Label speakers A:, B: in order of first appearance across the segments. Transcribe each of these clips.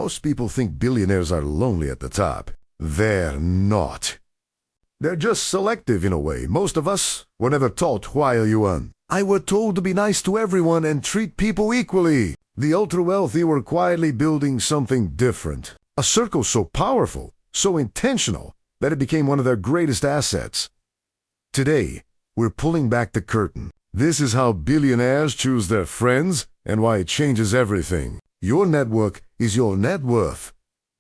A: Most people think billionaires are lonely at the top. They're not. They're just selective in a way. Most of us were never taught why are you on. I were told to be nice to everyone and treat people equally. The ultra-wealthy were quietly building something different. A circle so powerful, so intentional, that it became one of their greatest assets. Today, we're pulling back the curtain. This is how billionaires choose their friends and why it changes everything. Your network is your net worth,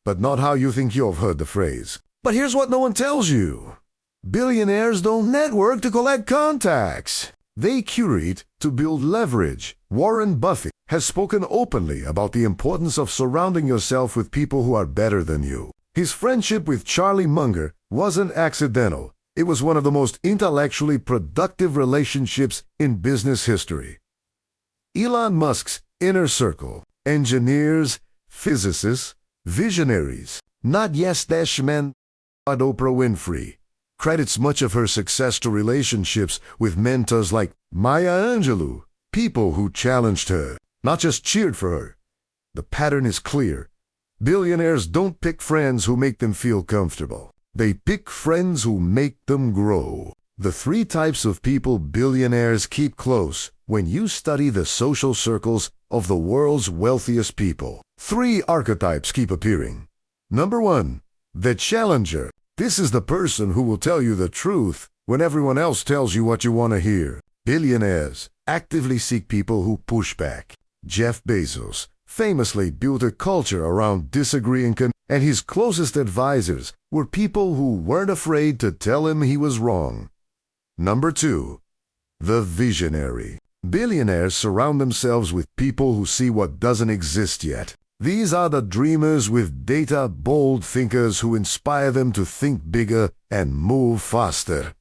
A: but not how you think you've heard the phrase. But here's what no one tells you. Billionaires don't network to collect contacts. They curate to build leverage. Warren Buffett has spoken openly about the importance of surrounding yourself with people who are better than you. His friendship with Charlie Munger wasn't accidental. It was one of the most intellectually productive relationships in business history. Elon Musk's inner circle, engineers, physicists, visionaries, not yes-men, but Oprah Winfrey, credits much of her success to relationships with mentors like Maya Angelou, people who challenged her, not just cheered for her. The pattern is clear. Billionaires don't pick friends who make them feel comfortable. They pick friends who make them grow. The three types of people billionaires keep close when you study the social circles of the world's wealthiest people. Three archetypes keep appearing. Number one, the challenger. This is the person who will tell you the truth when everyone else tells you what you want to hear. Billionaires actively seek people who push back. Jeff Bezos famously built a culture around disagreeing, and his closest advisors were people who weren't afraid to tell him he was wrong. Number two, the visionary. Billionaires surround themselves with people who see what doesn't exist yet. These are the dreamers with data, bold thinkers who inspire them to think bigger and move faster.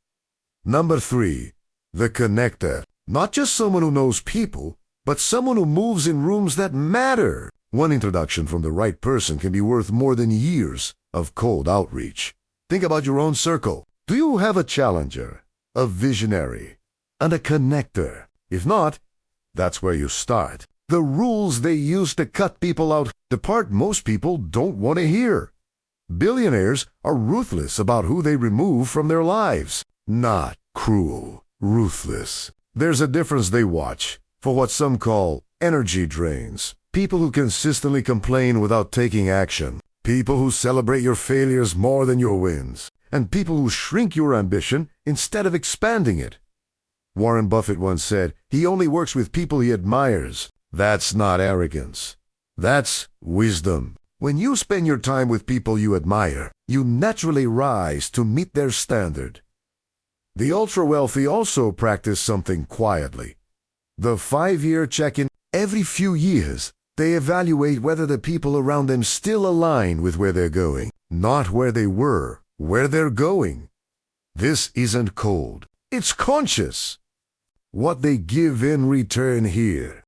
A: Number three, the connector. Not just someone who knows people, but someone who moves in rooms that matter. One introduction from the right person can be worth more than years of cold outreach. Think about your own circle. Do you have a challenger, a visionary, and a connector? If not, that's where you start. The rules they use to cut people out, the part most people don't want to hear. Billionaires are ruthless about who they remove from their lives. Not cruel, ruthless. There's a difference. They watch for what some call energy drains. People who consistently complain without taking action. People who celebrate your failures more than your wins. And people who shrink your ambition instead of expanding it. Warren Buffett once said he only works with people he admires. That's not arrogance. That's wisdom. When you spend your time with people you admire, you naturally rise to meet their standard. The ultra-wealthy also practice something quietly. The 5-year check-in. Every few years, they evaluate whether the people around them still align with where they're going. Not where they were, where they're going. This isn't cold. It's conscious. What they give in return here.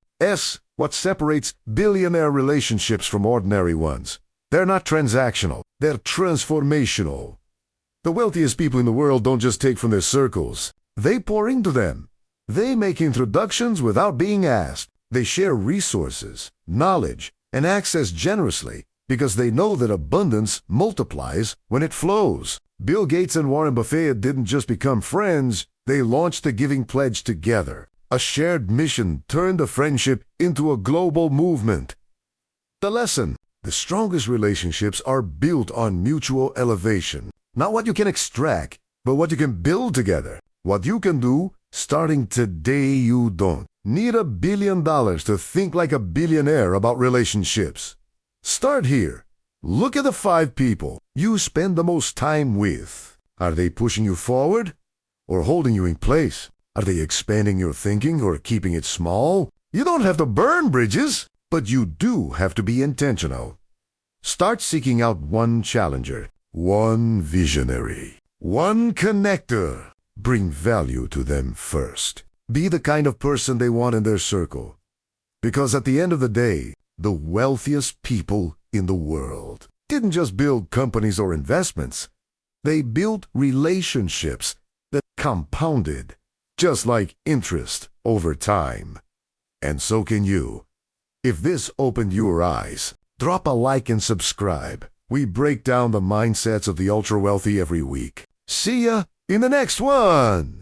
A: What separates billionaire relationships from ordinary ones. They're not transactional. They're transformational. The wealthiest people in the world don't just take from their circles. They pour into them. They make introductions without being asked. They share resources, knowledge, and access generously because they know that abundance multiplies when it flows. Bill Gates and Warren Buffett didn't just become friends. They launched the Giving Pledge together. A shared mission turned a friendship into a global movement. The lesson: the strongest relationships are built on mutual elevation. Not what you can extract, but what you can build together. What you can do, starting today. You don't need $1 billion to think like a billionaire about relationships. Start here. Look at the 5 people you spend the most time with. Are they pushing you forward or holding you in place? Are they expanding your thinking or keeping it small? You don't have to burn bridges, but you do have to be intentional. Start seeking out one challenger, one visionary, one connector. Bring value to them first. Be the kind of person they want in their circle. Because at the end of the day, the wealthiest people in the world didn't just build companies or investments. They built relationships that compounded, just like interest over time. And so can you. If this opened your eyes, Drop a like and subscribe. We break down the mindsets of the ultra-wealthy every week. See ya in the next one!